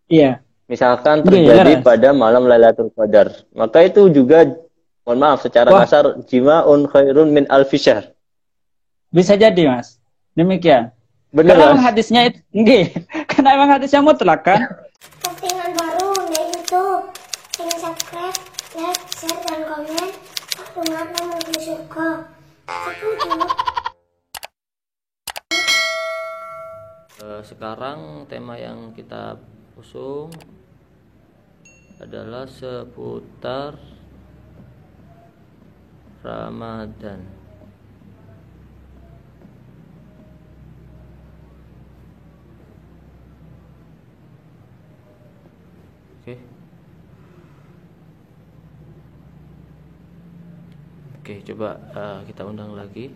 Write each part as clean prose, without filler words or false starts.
Iya. Misalkan Nggih, terjadi leres. pada malam Lailatul Qadar, maka itu juga, mohon maaf secara Wah, kasar, jimaun khairun min alfi syahr. bisa jadi, Mas. Demikian. Bener, Karena emang Mas? hadisnya itu, nggih. Karena emang hadisnya mutlak kan? Postingan baru di YouTube. Ini subscribe, like, share, dan komen. Dengan menuju surga. Setuju? Sekarang tema yang kita usung adalah seputar Ramadan. Oke. Oke, coba kita undang lagi.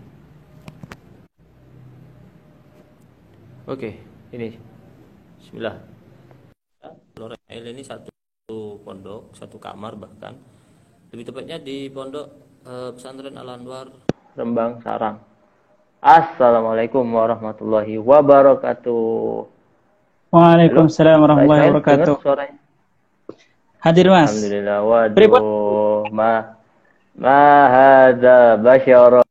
Oke, ini bismillah. Lorail ini satu pondok, satu kamar bahkan. Lebih tepatnya di pondok pesantren Al Anwar Rembang Sarang. Assalamualaikum warahmatullahi wabarakatuh. Halo, Waalaikumsalam Pak warahmatullahi Ismail, dengar wabarakatuh. suaranya? Hadir, Mas. Alhamdulillah. Pripun? Waduh, ma hadza basyara.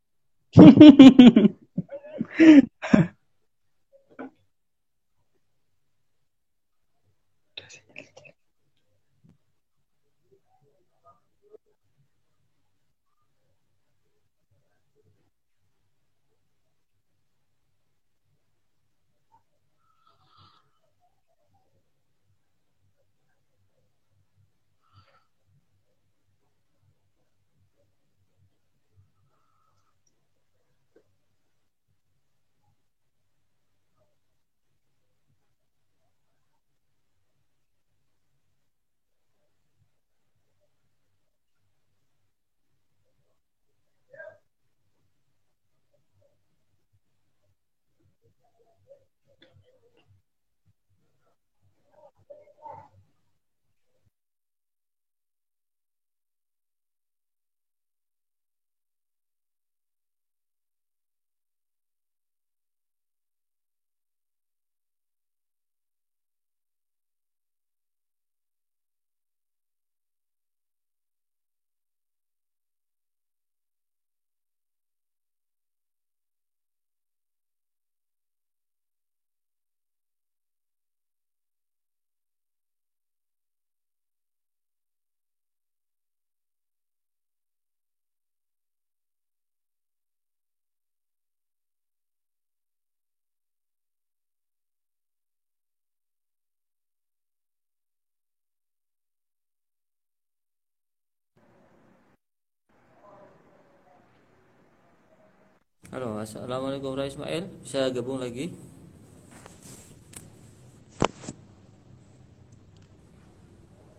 Halo, assalamualaikum Pak Ismail, bisa gabung lagi?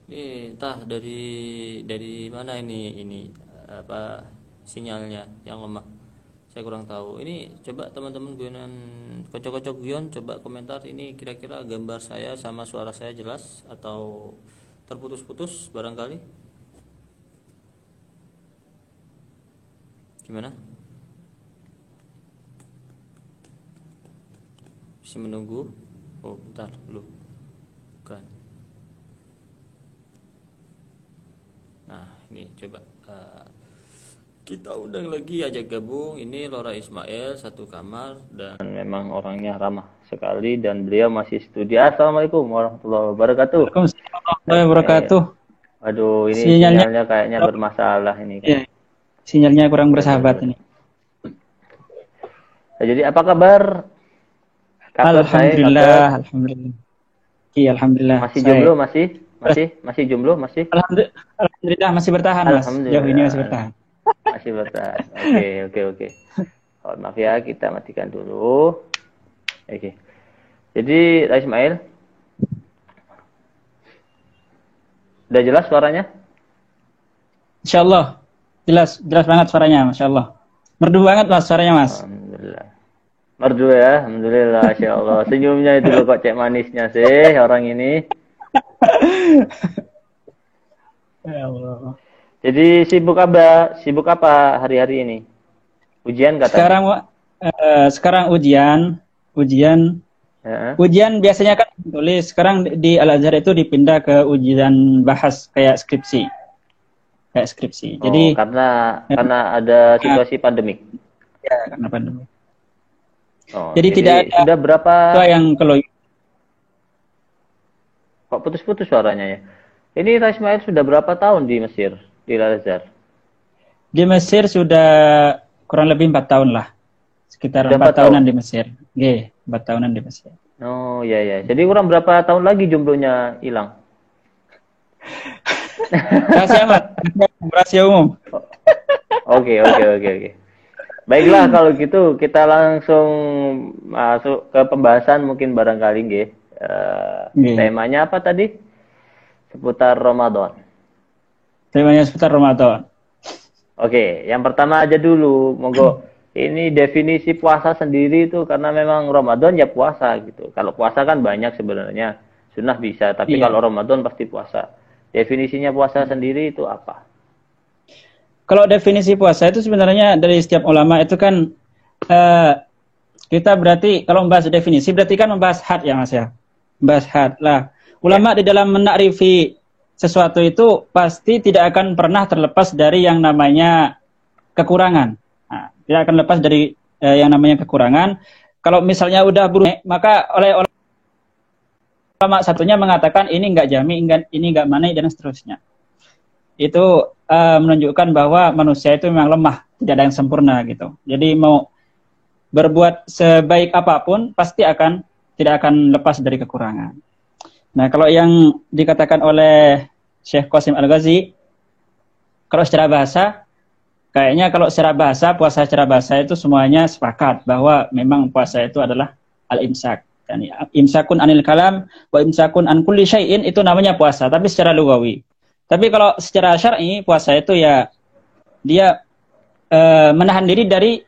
Ini entah dari mana ini apa sinyalnya yang lemah. Saya kurang tahu. Ini coba teman-teman guyonan kocok-kocok guyon coba komentar ini kira-kira gambar saya sama suara saya jelas atau terputus-putus barangkali. Gimana? Masih menunggu. Oh, bentar dulu. Bukan. Nah, ini coba kita undang lagi ajak gabung. Ini Lora Ismail satu kamar dan memang orangnya ramah sekali dan beliau masih studi. Assalamualaikum warahmatullahi wabarakatuh. Waalaikumsalam warahmatullahi wabarakatuh. Waduh, ini Sinyalnya sinyalnya kayaknya bermasalah ini kan. ya, sinyalnya kurang bersahabat ini. Nah, jadi apa kabar? Alhamdulillah, alhamdulillah. Iya, alhamdulillah. Masih jomblo, masih jomblo, masih. Alhamdulillah masih bertahan, Mas. Jauh ini masih bertahan. Masih bertahan. Oke. Oh, maaf ya, kita matikan dulu. Oke. Jadi, Ismail, udah jelas suaranya? Insyaallah. Jelas banget suaranya, Masya Allah. Merdu banget, Mas, suaranya, Mas. Alhamdulillah. Merdu ya, alhamdulillah, Masya Allah. Senyumnya itu loh kok cek manisnya sih orang ini. Ya Allah. Jadi sibuk apa hari-hari ini? Ujian katanya? Sekarang ujian Ujian biasanya kan tulis, sekarang di Al-Azhar itu dipindah ke ujian bahas kayak skripsi. Jadi karena ada situasi pandemik. Ya, karena pandemi. Jadi tidak ada, sudah berapa yang kalau kok putus-putus suaranya ya. Ini Rais Ismail sudah berapa tahun di Mesir, di Al-Azhar? Di Mesir sudah kurang lebih 4 tahun lah. Sekitar 4 tahunan di Mesir. 4 tahunan di Mesir. Oh iya. Jadi kurang berapa tahun lagi jomblonya hilang? Rahasia amat, rahasia umum. Oke. Baiklah kalau gitu kita langsung masuk ke pembahasan mungkin barangkali nggih. Temanya apa tadi? Seputar Ramadan. Temanya seputar Ramadan. Oke, yang pertama aja dulu, monggo. Ini definisi puasa sendiri itu karena memang Ramadan ya puasa gitu. Kalau puasa kan banyak sebenarnya, sunnah bisa, tapi kalau Ramadan pasti puasa. Definisinya puasa sendiri itu apa? Kalau definisi puasa itu sebenarnya dari setiap ulama itu kan kita berarti kalau membahas definisi berarti kan membahas had ya Mas ya. Membahas had lah. Ulama di dalam menakrifi sesuatu itu pasti tidak akan pernah terlepas dari yang namanya kekurangan. Nah, tidak akan lepas dari yang namanya kekurangan. Kalau misalnya udah buruk, maka oleh ulama satunya mengatakan ini enggak jami, ini enggak mani dan seterusnya. Itu menunjukkan bahwa manusia itu memang lemah, tidak ada yang sempurna gitu. Jadi mau berbuat sebaik apapun pasti tidak akan lepas dari kekurangan. Nah, kalau yang dikatakan oleh Syekh Qasim Al-Ghazi, kalau secara bahasa, kayaknya kalau secara bahasa, puasa secara bahasa itu semuanya sepakat bahwa memang puasa itu adalah al-imsak. Yani, imsakun anil kalam, wa imsakun an kulli syai'in, itu namanya puasa, tapi secara lugawi. Tapi kalau secara syar'i, puasa itu ya, dia menahan diri dari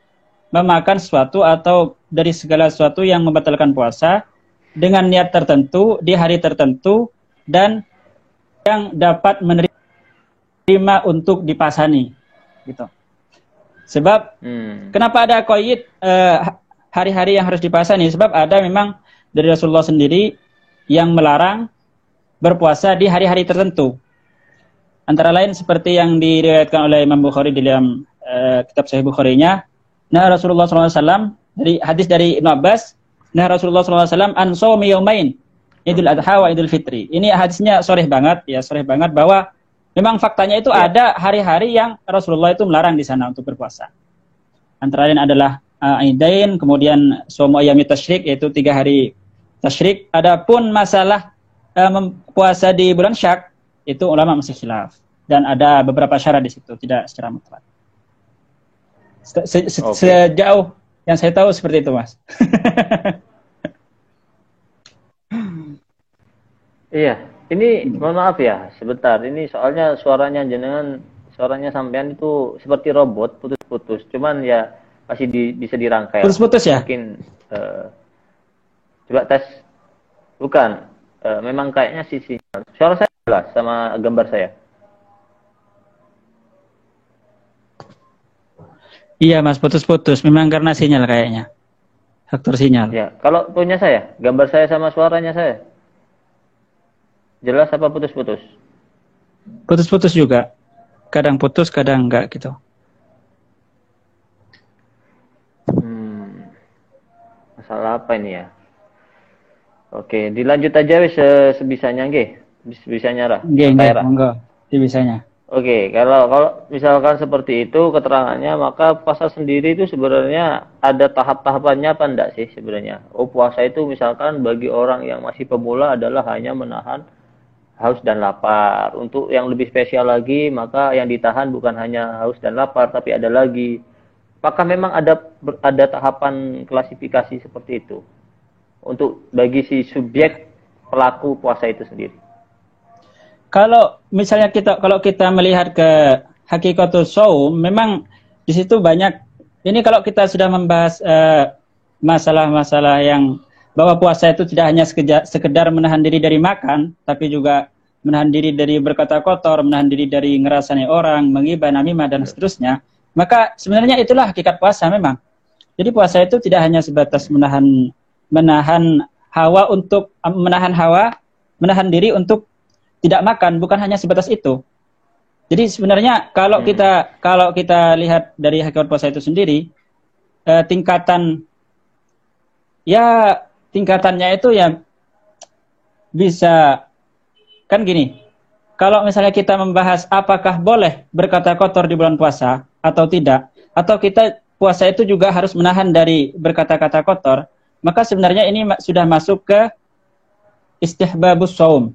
memakan sesuatu atau dari segala sesuatu yang membatalkan puasa, dengan niat tertentu, di hari tertentu, dan yang dapat menerima untuk dipasani. Gitu. Sebab, kenapa ada qaid hari-hari yang harus dipasani? Sebab ada memang dari Rasulullah sendiri yang melarang berpuasa di hari-hari tertentu. Antara lain seperti yang diriwayatkan oleh Imam Bukhari di dalam kitab Sahih Bukhari-nya. Nah, Rasulullah SAW, dari hadis dari Ibnu Abbas, nah Rasulullah SAW an shaumi yaumain, Idul Adha wa Idul Fitri. Ini hadisnya sharih banget bahwa memang faktanya itu ada hari-hari yang Rasulullah itu melarang di sana untuk berpuasa. Antara lain adalah Aidain, kemudian Shaumu Ayyamit Tasyrik, yaitu 3 hari tasyrik. Adapun masalah puasa di bulan Syak, itu ulama masih khilaf dan ada beberapa syarat di situ, tidak secara mutlak. Sejauh yang saya tahu seperti itu, Mas. Iya, ini mohon maaf ya, sebentar. Ini soalnya suaranya sampean itu seperti robot, putus-putus. Cuman ya masih bisa dirangkai. Putus-putus ya? Mungkin coba tes. Bukan, memang kayaknya sinyal. Suara saya jelas sama gambar saya. Iya Mas, putus-putus. Memang karena sinyal kayaknya. Faktor sinyal. Ya, kalau punya saya, gambar saya sama suaranya saya. Jelas apa putus-putus? Putus-putus juga. Kadang putus, kadang enggak gitu. Masalah apa ini ya? Oke, dilanjut aja wis sebisanya nggih. Bisanya Ra. Nggih, monggo. Sebisanya. Oke, kalau misalkan seperti itu keterangannya, maka puasa sendiri itu sebenarnya ada tahap-tahapannya apa enggak sih sebenarnya? Oh, puasa itu misalkan bagi orang yang masih pemula adalah hanya menahan haus dan lapar. Untuk yang lebih spesial lagi, maka yang ditahan bukan hanya haus dan lapar, tapi ada lagi. Apakah memang ada tahapan klasifikasi seperti itu untuk bagi si subjek pelaku puasa itu sendiri? Kalau misalnya kalau kita melihat ke hakikatul shaum, memang di situ banyak. Ini kalau kita sudah membahas masalah-masalah yang bahwa puasa itu tidak hanya sekedar menahan diri dari makan, tapi juga menahan diri dari berkata kotor, menahan diri dari ngerasani orang, menghibah, namimah dan seterusnya. Maka sebenarnya itulah hakikat puasa memang. Jadi puasa itu tidak hanya sebatas menahan menahan diri untuk tidak makan, bukan hanya sebatas itu. Jadi sebenarnya kalau kita lihat dari hakikat puasa itu sendiri, tingkatannya itu ya bisa, kan gini, kalau misalnya kita membahas apakah boleh berkata kotor di bulan puasa atau tidak, atau kita puasa itu juga harus menahan dari berkata-kata kotor, maka sebenarnya ini sudah masuk ke istihbabus shaum.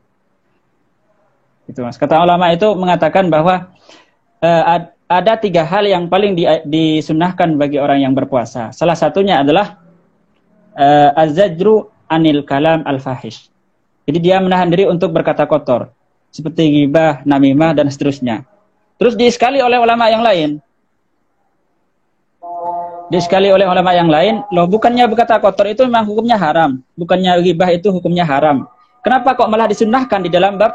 Itu Mas. Kata ulama itu mengatakan bahwa ada 3 hal yang paling disunahkan bagi orang yang berpuasa. Salah satunya adalah az-zajru anil kalam al-fahish. Jadi dia menahan diri untuk berkata kotor, seperti ghibah, namimah, dan seterusnya. Terus disekali oleh ulama yang lain. Loh, bukannya berkata kotor itu memang hukumnya haram. Bukannya ghibah itu hukumnya haram. Kenapa kok malah disunahkan di dalam bab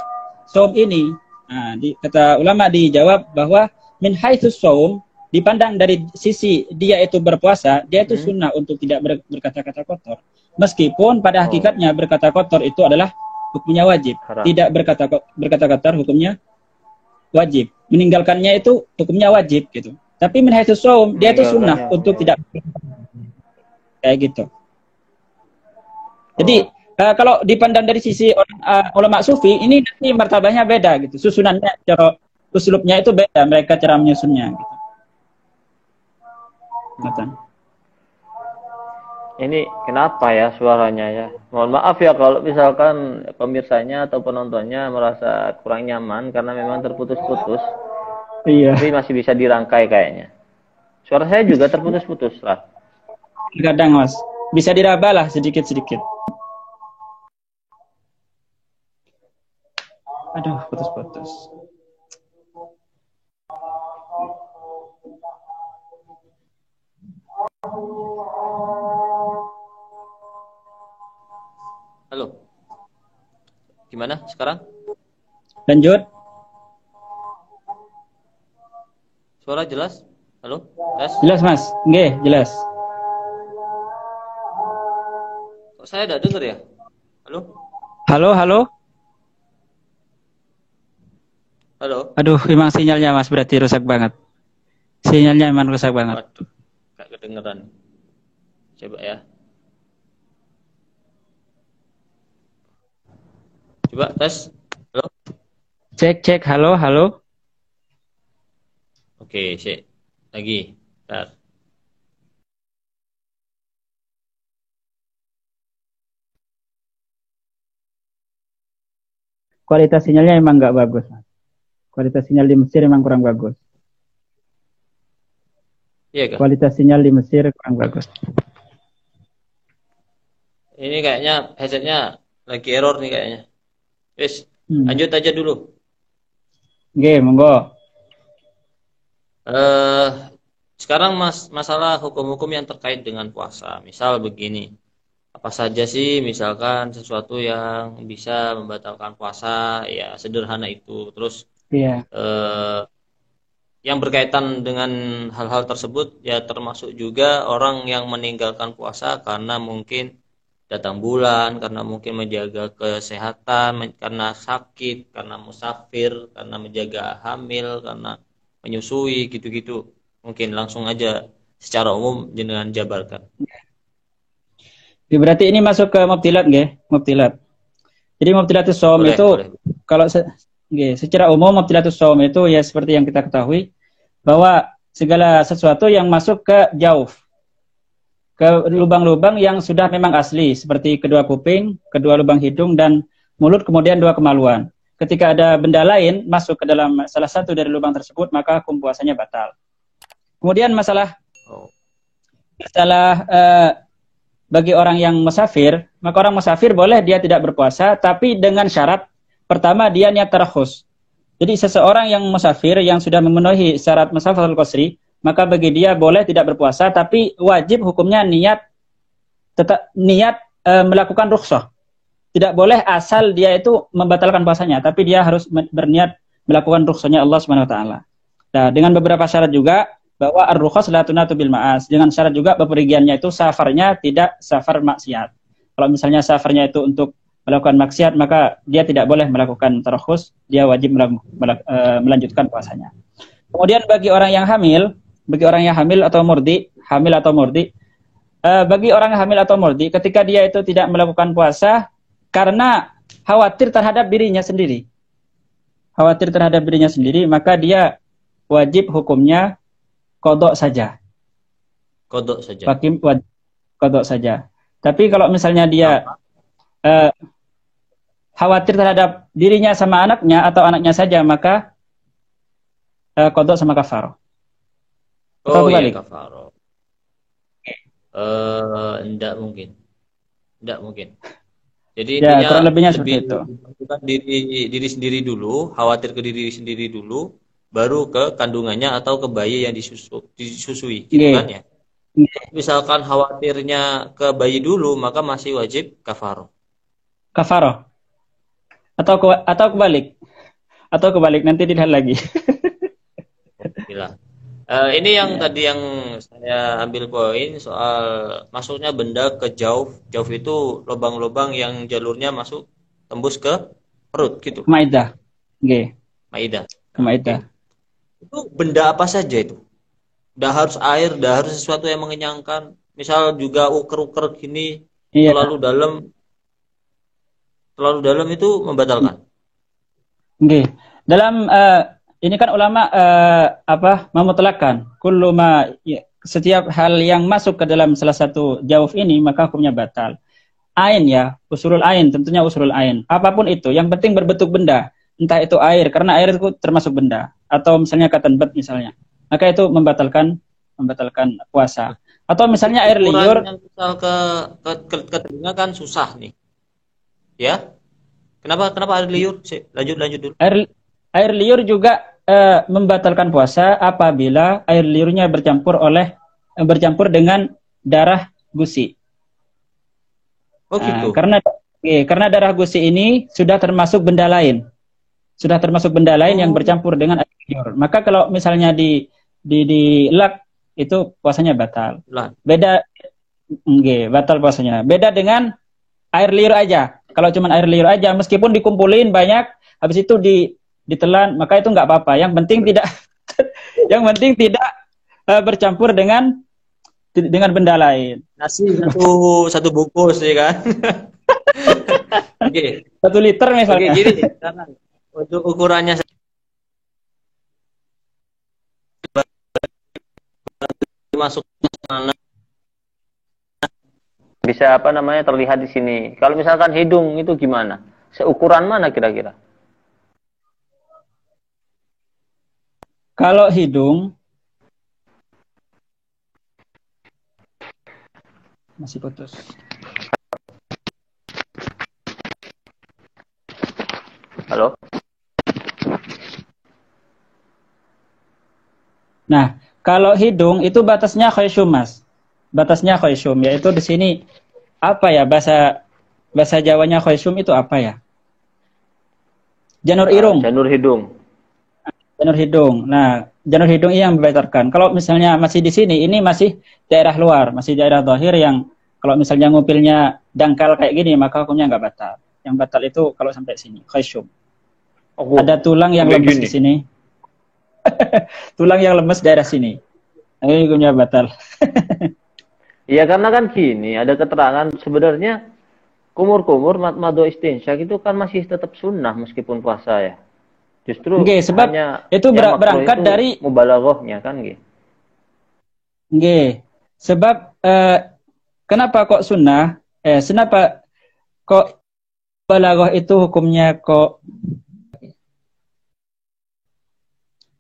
shaum ini? Nah, kata ulama dijawab bahwa min haitsus shaum, dipandang dari sisi dia itu berpuasa, dia itu sunnah untuk tidak berkata-kata kotor. Meskipun pada hakikatnya berkata kotor itu adalah hukumnya wajib. Haram. Tidak berkata kotor hukumnya wajib. Meninggalkannya itu hukumnya wajib gitu. Tapi min haitsus shaum, dia itu sunnah untuk tidak kayak gitu. Jadi kalau dipandang dari sisi ulama sufi, ini nanti martabahnya beda gitu. Susunannya, cara uslubnya itu beda, mereka cara menyusunnya gitu. Ini kenapa ya suaranya ya? Mohon maaf ya kalau misalkan pemirsanya atau penontonnya merasa kurang nyaman karena memang terputus-putus. Iya. Tapi masih bisa dirangkai kayaknya. Suara saya juga terputus-putus lah. Kadang Mas, bisa diraba lah sedikit-sedikit. Aduh, putus-putus. Halo. Gimana sekarang? Lanjut. Suara jelas? Halo? Tes? Jelas Mas. Nggih, jelas. Kok saya tidak dengar ya? Halo? Halo, halo. Halo? Aduh, memang sinyalnya Mas berarti rusak banget. Sinyalnya memang rusak banget. Waduh, gak kedengeran. Coba ya. Coba tes. Halo? Cek, halo, halo. Oke, sik. Lagi. Bentar. Kualitas sinyalnya emang nggak bagus. Kualitas sinyal di Mesir emang kurang bagus. Iya, Kak? Kualitas sinyal di Mesir kurang bagus. Ini kayaknya headsetnya lagi error nih kayaknya. Wis, lanjut aja dulu. Oke, monggo. Sekarang masalah hukum-hukum yang terkait dengan puasa. Misal begini, apa saja sih misalkan sesuatu yang bisa membatalkan puasa, ya sederhana itu. Terus yang berkaitan dengan hal-hal tersebut ya termasuk juga orang yang meninggalkan puasa karena mungkin datang bulan, karena mungkin menjaga kesehatan, karena sakit, karena musafir, karena menjaga hamil, karena menyusui, gitu-gitu. Mungkin langsung aja secara umum jenengan jabarkan. Berarti ini masuk ke mubtilat nggih? Mubtilat. Jadi mubtilatus shaum itu kalau secara umum mubtilatus shaum itu ya seperti yang kita ketahui bahwa segala sesuatu yang masuk ke jauf, ke lubang-lubang yang sudah memang asli seperti kedua kuping, kedua lubang hidung dan mulut, kemudian 2 kemaluan. Ketika ada benda lain masuk ke dalam salah satu dari lubang tersebut, maka hukum puasanya batal. Kemudian masalah bagi orang yang musafir, maka orang musafir boleh dia tidak berpuasa, tapi dengan syarat pertama dia niat tarakhus. Jadi seseorang yang musafir yang sudah memenuhi syarat musafatul qasri, maka bagi dia boleh tidak berpuasa, tapi wajib hukumnya niat melakukan rukhsah. Tidak boleh asal dia itu membatalkan puasanya, tapi dia harus berniat melakukan rukhsahnya Allah Subhanahu wa taala. Nah, dengan beberapa syarat juga bahwa ar-rukhsah la tunatu bil ma'as. Dengan syarat juga bepergiannya itu safarnya tidak safar maksiat. Kalau misalnya safarnya itu untuk melakukan maksiat, maka dia tidak boleh melakukan tarakhus, dia wajib melanjutkan puasanya. Kemudian bagi orang yang hamil atau murdi, bagi orang yang hamil atau murdi, ketika dia itu tidak melakukan puasa karena khawatir terhadap dirinya sendiri, maka dia wajib hukumnya qadha saja. Qadha saja. Tapi kalau misalnya dia khawatir terhadap dirinya sama anaknya atau anaknya saja, maka qadha sama kafarah. Oh iya, kafarah. Enggak mungkin. Jadi Ya, intinya kurang lebihnya seperti itu. bukan diri sendiri dulu, khawatir ke diri sendiri dulu, baru ke kandungannya atau ke bayi yang disusui, gitu kan ya? Misalkan khawatirnya ke bayi dulu, maka masih wajib kafarah. Kafarah. Atau kebalik, nanti dilihat lagi. Gila. Ini yang tadi yang saya ambil poin soal masuknya benda ke jauf. Jauf itu lubang-lubang yang jalurnya masuk tembus ke perut gitu. Maidah. Nggih. Maidah. Maidah. Itu benda apa saja itu? Dah harus air, dah harus sesuatu yang mengenyangkan. Misal juga uker-uker gini, Iya. terlalu dalam itu membatalkan. Nggih. Dalam ini kan ulama memutlakkan setiap hal yang masuk ke dalam salah satu jauf ini maka hukumnya batal. Ain ya, usulul ain, tentunya usulul ain. Apapun itu, yang penting berbentuk benda. Entah itu air, karena air itu termasuk benda, atau misalnya katanbat misalnya. Maka itu membatalkan puasa. Atau misalnya air liur, misal ke telinga kan susah nih. Ya? Kenapa air liur? Lanjut dulu. Air liur juga membatalkan puasa apabila air liurnya bercampur dengan darah gusi. Oh gitu. Karena darah gusi ini sudah termasuk benda lain. Yang bercampur dengan air liur. Maka kalau misalnya dilak itu puasanya batal. Batal puasanya. Beda dengan air liur aja. Kalau cuma air liur aja meskipun dikumpulin banyak habis itu ditelan maka itu nggak apa-apa. Yang penting tidak bercampur dengan benda lain. Nasi satu bungkus ya kan. Oke. 1 liter misalnya. Oke, gini sekarang untuk ukurannya masuk sana bisa terlihat di sini. Kalau misalkan hidung itu gimana? Seukuran mana kira-kira? Kalau hidung masih putus. Halo? Nah, kalau hidung itu batasnya khayshum, Mas. Batasnya khayshum, yaitu di sini apa ya bahasa Jawanya khayshum itu apa ya? Janur irung. Janur hidung. Nah, janur hidung ini yang membatalkan. Kalau misalnya masih di sini, ini masih daerah luar, masih daerah zahir yang kalau misalnya ngupilnya dangkal kayak gini, maka hukumnya nggak batal. Yang batal itu kalau sampai sini, khayshum. Ada tulang yang lemes di sini. Tulang yang lemes daerah sini. Ini hukumnya batal. Iya, karena kan gini, ada keterangan sebenarnya kumur-kumur mado istinsyak itu kan masih tetap sunnah meskipun puasa ya. Justru sebab itu berangkat itu dari mubalaghahnya kan nggih. Sebab kenapa kok sunnah? Kenapa kok balaghah itu hukumnya kok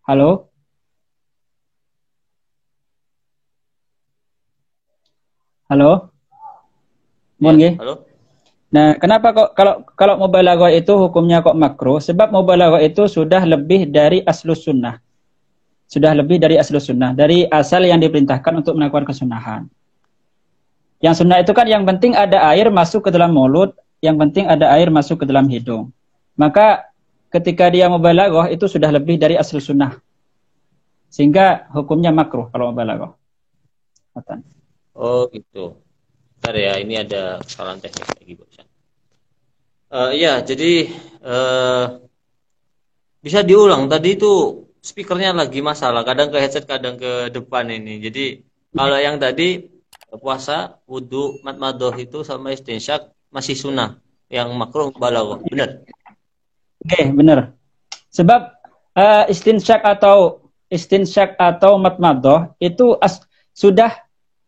Halo? Mohon nggih. Halo. Nah, kenapa kok kalau mubalaghah itu hukumnya kok makruh? Sebab mubalaghah itu sudah lebih dari aslus sunnah. Dari asal yang diperintahkan untuk melakukan kesunahan. Yang sunnah itu kan yang penting ada air masuk ke dalam mulut, yang penting ada air masuk ke dalam hidung. Maka ketika dia mubalaghah itu sudah lebih dari aslus sunnah. Sehingga hukumnya makruh kalau mubalaghah. Oh gitu. Bentar ya, ini ada kesalahan teknis lagi barusan. Iya, jadi bisa diulang. Tadi itu speakernya lagi masalah, kadang ke headset, kadang ke depan ini. Jadi kalau yang tadi puasa, wudhu, matmadoh itu sama istinsyak masih sunnah. Yang makruh balaghah. Benar. Oke, benar. Sebab istinsyak atau matmadoh itu sudah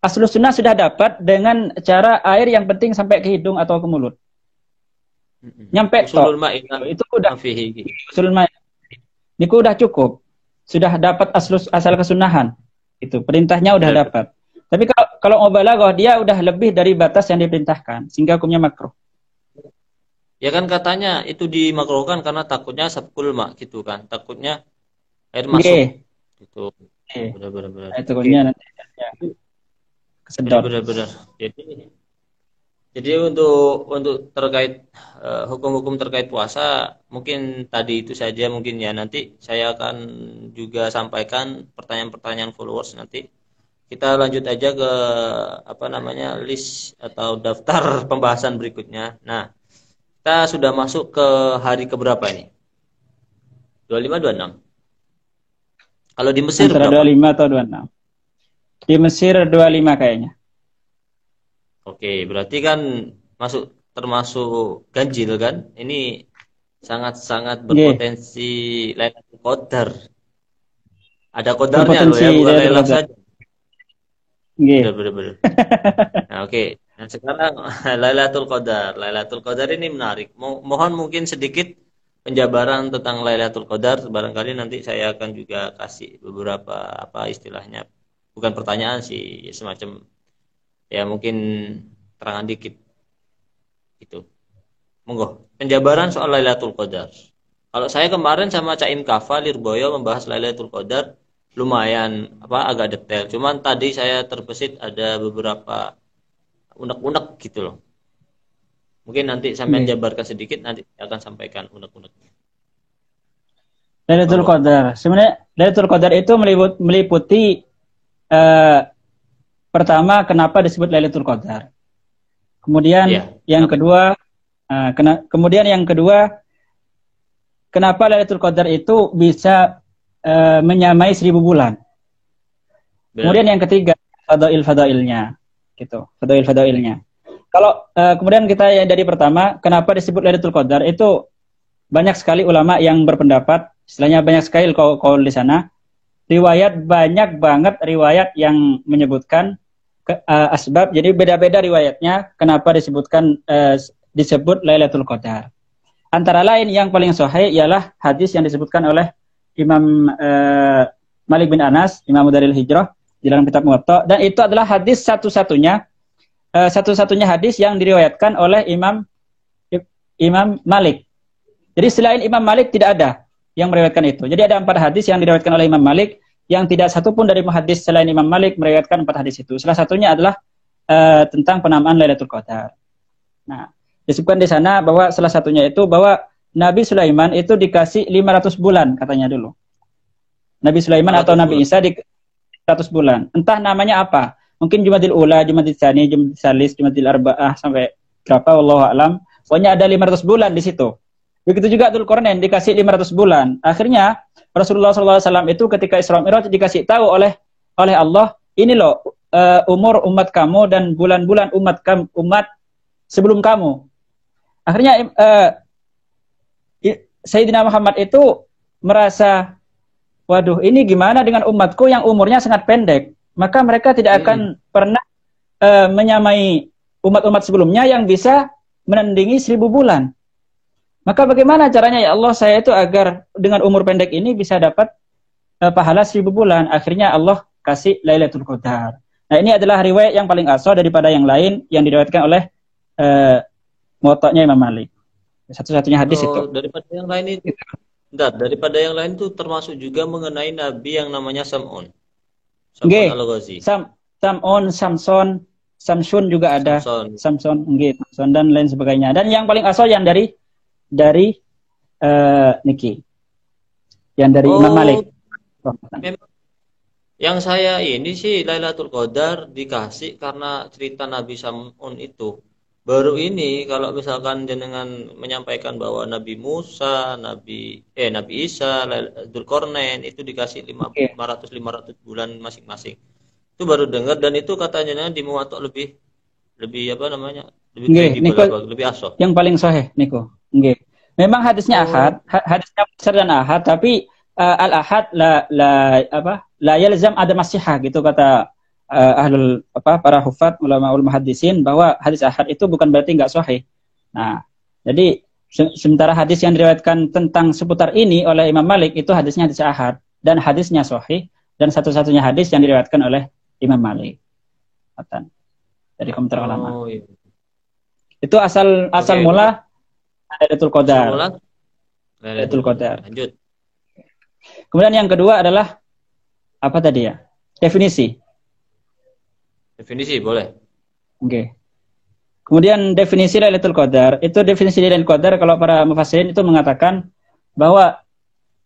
aslu sunnah sudah dapat dengan cara air yang penting sampai ke hidung atau ke mulut. Nyampe Usulul tok. ma'inah Itu udah fihi. usulul ma'inah. Itu udah cukup. Sudah dapat asal kesunahan. Itu perintahnya udah dapat. Tapi kalau mubalaghah dia udah lebih dari batas yang diperintahkan sehingga hukumnya makruh. Ya kan katanya itu dimakruhkan karena takutnya sabkul ma gitu kan. Takutnya air masuk gitu. Benar-benar. Itu hukumnya nanti ya. Kesedot. Benar-benar. Jadi untuk terkait hukum-hukum terkait puasa mungkin tadi itu saja mungkin ya, nanti saya akan juga sampaikan pertanyaan-pertanyaan followers nanti. Kita lanjut aja ke list atau daftar pembahasan berikutnya. Nah, kita sudah masuk ke hari keberapa ini? 25 26. Kalau di Mesir antara berapa? 25 atau 26. Di Mesir 25 kayaknya. Oke, berarti kan termasuk ganjil kan? Ini sangat-sangat berpotensi Lailatul Qadar. Ada qadarnya loh ya, bukan Lailah saja. Benar. Nah, oke. Nah, sekarang Lailatul Qadar. Lailatul Qadar ini menarik. Mohon mungkin sedikit penjabaran tentang Lailatul Qadar. Barangkali nanti saya akan juga kasih beberapa istilahnya. Bukan pertanyaan sih, semacam ya mungkin terangan dikit gitu. Monggo, penjabaran soal Lailatul Qadar. Kalau saya kemarin sama Caim Kafa Lirboyo membahas Lailatul Qadar lumayan agak detail. Cuman tadi saya terbesit ada beberapa unek-unek gitu loh. Mungkin nanti sampean jabarkan sedikit, nanti saya akan sampaikan unek-uneknya. Lailatul Qadar. Sebenarnya Lailatul Qadar itu meliputi pertama kenapa disebut Lailatul Qadar. Kemudian yang kedua kenapa Lailatul Qadar itu bisa menyamai 1000 bulan. Kemudian yang ketiga fadailnya gitu, fadailnya. Kalau kemudian kita yang dari pertama kenapa disebut Lailatul Qadar itu banyak sekali ulama yang berpendapat, istilahnya banyak sekali kaul di sana. Banyak banget riwayat yang menyebutkan asbab, jadi beda-beda riwayatnya kenapa disebut Lailatul Qadar. Antara lain yang paling sahih ialah hadis yang disebutkan oleh Imam Malik bin Anas, Imam Daril Hijrah di dalam kitab Muwatta, dan itu adalah hadis satu-satunya hadis yang diriwayatkan oleh Imam Malik. Jadi selain Imam Malik tidak ada yang meriwayatkan itu. Jadi ada 4 hadis yang diriwayatkan oleh Imam Malik, yang tidak satu pun dari muhaddis selain Imam Malik meriwayatkan 4 hadis itu. Salah satunya adalah tentang penamaan Lailatul Qadar. Nah, disebutkan di sana bahwa salah satunya itu bahwa Nabi Sulaiman itu dikasih 500 bulan katanya dulu. Nabi Sulaiman atau Nabi Isa di 100 bulan. Entah namanya apa. Mungkin Jumadil Ula, Jumadil Tsani, Jumadil Salis, Jumadil Arba'ah sampai berapa wallahu a'lam. Pokoknya ada 500 bulan di situ. Begitu juga Dzulqarnain dikasih 500 bulan. Akhirnya Rasulullah SAW itu ketika Isra Mi'raj dikasih tahu oleh Allah, ini loh umur umat kamu dan bulan-bulan umat sebelum kamu. Akhirnya Sayyidina Muhammad itu merasa, waduh, ini gimana dengan umatku yang umurnya sangat pendek? Maka mereka tidak akan pernah menyamai umat-umat sebelumnya yang bisa menandingi 1000 bulan. Maka bagaimana caranya ya Allah saya itu agar dengan umur pendek ini bisa dapat pahala 1000 bulan? Akhirnya Allah kasih Lailatul Qadar. Nah, ini adalah riwayat yang paling asal daripada yang lain yang diriwayatkan oleh Muwatta'nya Imam Malik. Satu-satunya hadis itu. Daripada yang lain itu, daripada yang lain itu termasuk juga mengenai Nabi yang namanya Sam'un. Sam'un Al-Ghazi. Sam'un, Samsun juga ada. Samson, dan lain sebagainya. Dan yang paling asal yang dari Niki. Yang dari Imam Malik. Yang saya ini sih Lailatul Qadar dikasih karena cerita Nabi Sam'un itu. Baru ini kalau misalkan jenengan menyampaikan bahwa Nabi Musa, Nabi Isa, Dzulkarnain itu dikasih Oke. 500 bulan masing-masing. Itu baru dengar dan itu katanya di Muwatta lebih lebih apa namanya? Lebih Nggih, kredibel niku apa? Lebih asoh. yang paling sahih niku. Nggih. Memang hadisnya Oh, ahad, hadisnya besar dan ahad, tapi al ahad la yalzam ada masihah gitu kata ahlul para hufat ulama muhaddisin bahwa hadis ahad itu bukan berarti nggak sahih. Nah, jadi sementara hadis yang diriwayatkan tentang seputar ini oleh Imam Malik itu hadisnya hadis ahad dan hadisnya sahih dan satu-satunya hadis yang diriwayatkan oleh Imam Malik. Kata dari komentar ulama. oh iya. Itu asal Oke, mula Lailatul asal Qadar. mula Lailatul Lailatul Qadar. Qadar. Lanjut. Kemudian yang kedua adalah apa tadi ya? Definisi. Definisi boleh. Oke. Kemudian definisi Lailatul Qadar, itu definisi Lailatul Qadar kalau para mufassirin itu mengatakan bahwa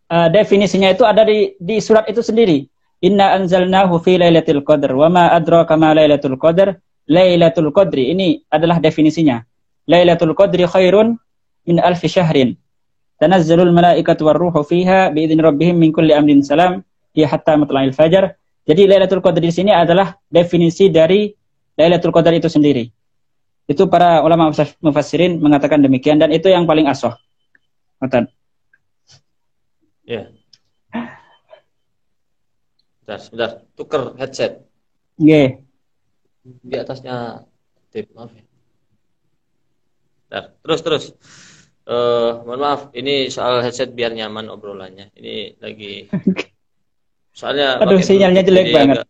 definisinya itu ada di surat itu sendiri. Inna anzalnahu fi Lailatul Qadar wa ma adraka ma Lailatul Qadar. Lailatul Qadri ini adalah definisinya. Lailatul Qadri khairun min alfi syahrin. Tanazzalul malaikatu warruhu fiha biidzin rabbihim min kulli amrin salam hi hatta matla'il fajar. Jadi Lailatul Qadar di sini adalah definisi dari Lailatul Qadar itu sendiri. Itu para ulama mufassirin mengatakan demikian dan itu yang paling asoh. Ngoten. Ya. Sebentar. Tuker headset. Nggih. Di atasnya tip, maaf ya. Bentar. Terus. Mohon maaf, ini soal headset biar nyaman obrolannya. Ini lagi soalnya Aduh, pakai sinyalnya Bluetooth jelek jadi banget. agak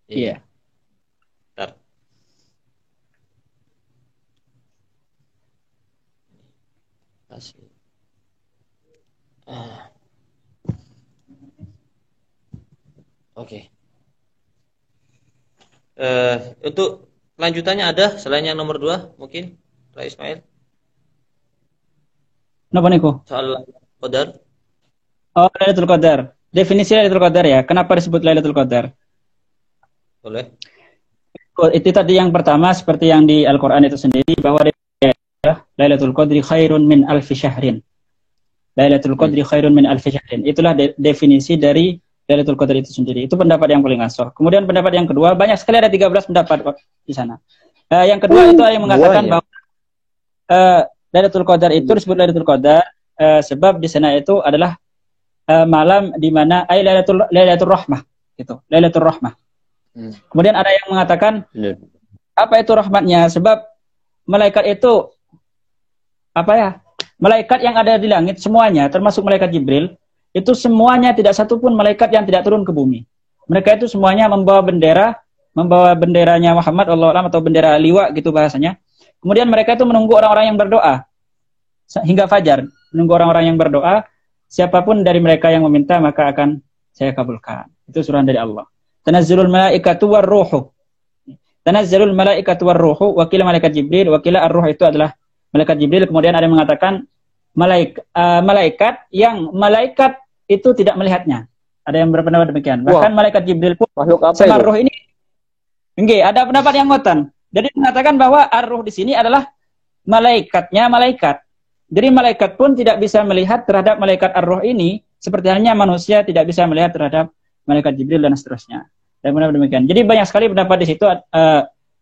Iya. Bentar. Kasih. Oke. Untuk lanjutannya ada selain yang nomor 2 mungkin Pak Ismail Napa niku? soal qadar. Oh, Lailatul Qadar. Definisi Lailatul Qadar ya. Kenapa disebut Lailatul Qadar? Boleh. Itu tadi yang pertama seperti yang di Al-Qur'an itu sendiri bahwa Lailatul Qadri khairun min alfi syahrin. Lailatul Qadri khairun min alfi syahrin. Itulah definisi dari Lailatul Qadar itu sendiri. Itu pendapat yang paling asoh. Kemudian pendapat yang kedua, banyak sekali ada 13 pendapat di sana. Yang kedua itu yang mengatakan bahwa Lailatul Qadar itu disebut Lailatul Qadar sebab di sana itu adalah malam di mana Lailatul Rahmah gitu. Lailatul Rahmah. Kemudian ada yang mengatakan apa itu rahmatnya? Sebab malaikat itu malaikat yang ada di langit semuanya, termasuk malaikat Jibril, itu semuanya tidak satu pun malaikat yang tidak turun ke bumi. Mereka itu semuanya membawa benderanya Muhammad Allah atau bendera liwa gitu bahasanya. Kemudian mereka itu menunggu orang-orang yang berdoa hingga fajar, menunggu orang-orang yang berdoa. Siapapun dari mereka yang meminta maka akan saya kabulkan. Itu suruhan dari Allah. Tanazzalul malaikatu warruhu. Tanazzalul malaikatu warruhu, wakil malaikat Jibril, wakil ar-ruh itu adalah malaikat Jibril. Kemudian ada yang mengatakan malaikat yang malaikat itu tidak melihatnya. Ada yang berpendapat demikian. Bahkan malaikat Jibril pun sama ruh ini. Enggak, ada pendapat yang ngoten. Jadi mengatakan bahwa ar-ruh di sini adalah malaikatnya malaikat. Jadi malaikat pun tidak bisa melihat terhadap malaikat ar-ruh ini seperti halnya manusia tidak bisa melihat terhadap malaikat Jibril dan seterusnya. Dan benar demikian. Jadi banyak sekali pendapat di situ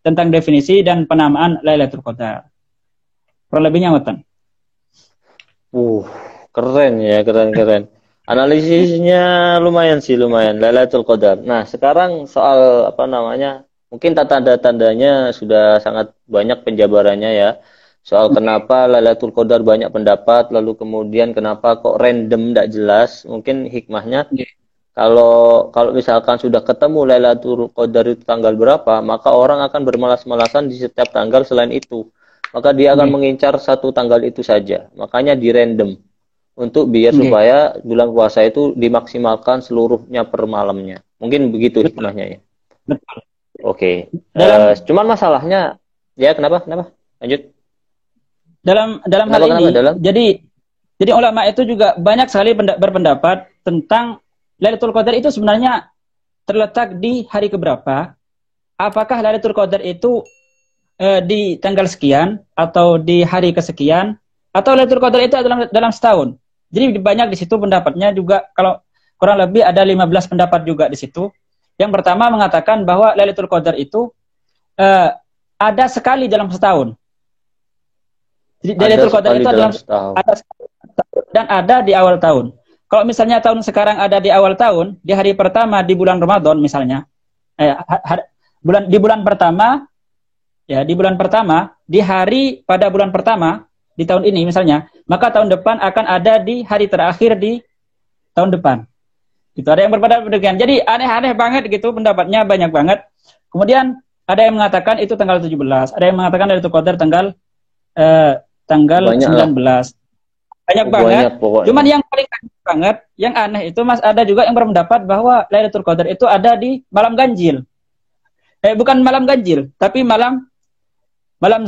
tentang definisi dan penamaan Lailatul Qadar. Kurang lebihnya ngoten. Keren ya, keren. Analisisnya lumayan Lailatul Qadar. Nah, sekarang soal mungkin tanda-tandanya sudah sangat banyak penjabarannya ya. Soal kenapa Lailatul Qadar banyak pendapat, lalu kemudian kenapa kok random tidak jelas. Mungkin hikmahnya kalau misalkan sudah ketemu Lailatul Qadar itu tanggal berapa, maka orang akan bermalas-malasan di setiap tanggal selain itu. Maka dia akan mengincar satu tanggal itu saja. Makanya di random. Untuk biar supaya bulan puasa itu dimaksimalkan seluruhnya per malamnya. Mungkin begitu hikmahnya ya. Betul. Oke. Cuman masalahnya ya kenapa? Lanjut. Dalam hal ini, jadi ulama itu juga banyak sekali berpendapat tentang Lailatul Qadar itu sebenarnya terletak di hari keberapa? Apakah Lailatul Qadar itu di tanggal sekian atau di hari kesekian, atau Lailatul Qadar itu dalam setahun? Jadi banyak di situ pendapatnya juga, kalau kurang lebih ada 15 pendapat juga di situ. Yang pertama mengatakan bahwa Lailatul Qadar itu ada sekali dalam setahun. Jadi Lailatul Qadar itu ada dan ada di awal tahun. Kalau misalnya tahun sekarang ada di awal tahun, di hari pertama di bulan Ramadan misalnya, di bulan pertama, ya di bulan pertama, di hari pada bulan pertama di tahun ini misalnya, maka tahun depan akan ada di hari terakhir di tahun depan. Gitu, ada yang berpendapat demikian. Jadi aneh-aneh banget gitu, pendapatnya banyak banget. Kemudian ada yang mengatakan itu tanggal 17, ada yang mengatakan Lailatul Qadar tanggal 19. Banyak banget. Cuman yang paling aneh banget, yang aneh itu Mas, ada juga yang berpendapat bahwa Lailatul Qadar itu ada di malam ganjil. Bukan malam ganjil, tapi malam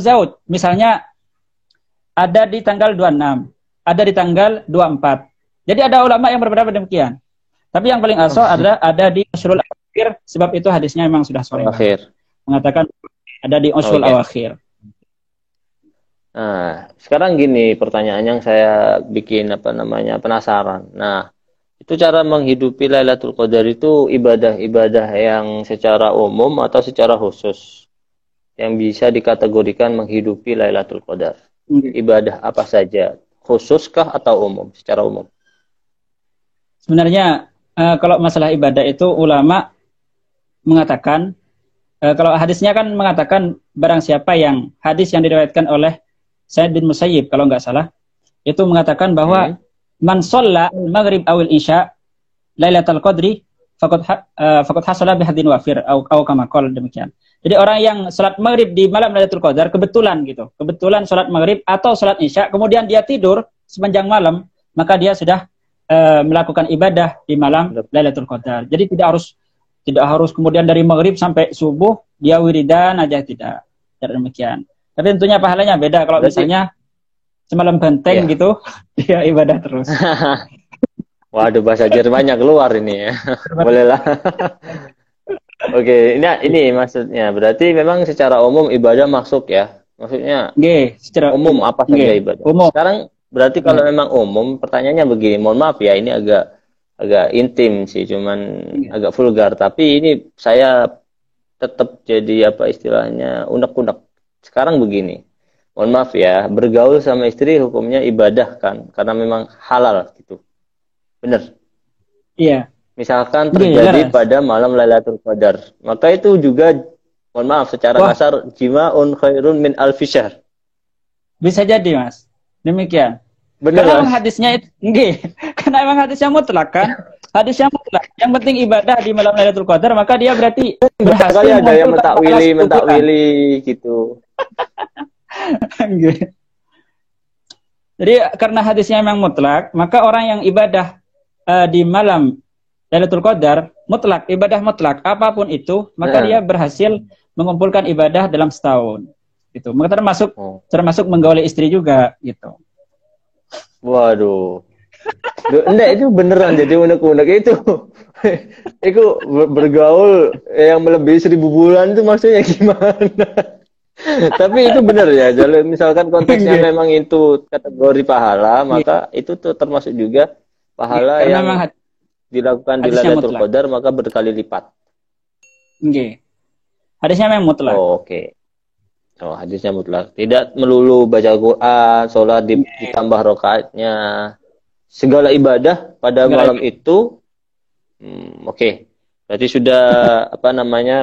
Zaud. Misalnya ada di tanggal 26, ada di tanggal 24. Jadi ada ulama yang berpendapat demikian. Tapi yang paling asal ada di Usrul Awakhir, sebab itu hadisnya memang sudah sahih. Mengatakan ada di Usrul Awakhir. Nah, sekarang gini pertanyaan yang saya bikin penasaran. Nah, itu cara menghidupi Lailatul Qadar itu ibadah-ibadah yang secara umum atau secara khusus yang bisa dikategorikan menghidupi Lailatul Qadar. Ibadah apa saja? Khususkah atau umum? Secara umum. Sebenarnya kalau masalah ibadah itu ulama mengatakan, kalau hadisnya kan mengatakan barang siapa yang hadis yang diriwayatkan oleh Sa'id bin Musayyib kalau nggak salah, itu mengatakan bahwa man shalla al-maghrib awil isya Lailatul Qadri faqad hasala bihadin wafir au kama qala, demikian. Jadi orang yang salat maghrib di malam Lailatul Qadar kebetulan salat maghrib atau salat isya, kemudian dia tidur sepanjang malam, maka dia sudah melakukan ibadah di malam Lailatul Qadar. Jadi tidak harus kemudian dari maghrib sampai subuh dia wiridan aja, tidak demikian. Tapi tentunya pahalanya beda kalau misalnya semalam benteng gitu, dia ibadah terus. Waduh, bahasa Jermannya keluar ini ya. Bolehlah. Oke, ini maksudnya berarti memang secara umum ibadah masuk ya. Maksudnya secara umum apa saja ibadah. Umum. Sekarang berarti kalau memang umum, pertanyaannya begini, mohon maaf ya, ini agak intim sih, cuman agak vulgar, tapi ini saya tetap jadi apa istilahnya unek-unek. Sekarang begini, mohon maaf ya, bergaul sama istri hukumnya ibadah kan, karena memang halal gitu, bener? Iya. Misalkan terjadi pada malam Lailatul Qadar, maka itu juga, mohon maaf, secara kasar, jima'un khairun min alfi syahr. Bisa jadi Mas, demikian. Bener, karena memang hadisnya itu, karena memang hadisnya mutlak kan, hadisnya mutlak. Yang penting ibadah di malam Lailatul Qadar, maka dia berarti berhasil. Ada yang mentakwili gitu. Jadi karena hadisnya memang mutlak, maka orang yang ibadah di malam Lailatul Qadar mutlak, ibadah mutlak apapun itu, maka dia berhasil mengumpulkan ibadah dalam setahun. Gitu. Maka termasuk menggauli istri juga gitu. Waduh. Enggak, itu beneran jadi unek-unek itu. Itu bergaul yang melebihi 1000 bulan itu maksudnya gimana? Tapi itu benar ya. Jadi misalkan konteksnya memang itu kategori pahala, maka itu tuh termasuk juga pahala yang dilakukan di Lailatul Qadar, maka berkali lipat. Hadisnya memang mutlak. Oke. Hadisnya mutlak. Tidak melulu baca Quran, sholat ditambah rakaatnya, segala ibadah pada malam itu. Oke. Berarti sudah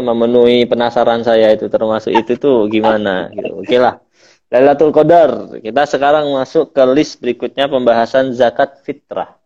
memenuhi penasaran saya itu, termasuk itu tuh gimana gitu. Oke lah. Lailatul Qadar. Kita sekarang masuk ke list berikutnya, pembahasan zakat fitrah.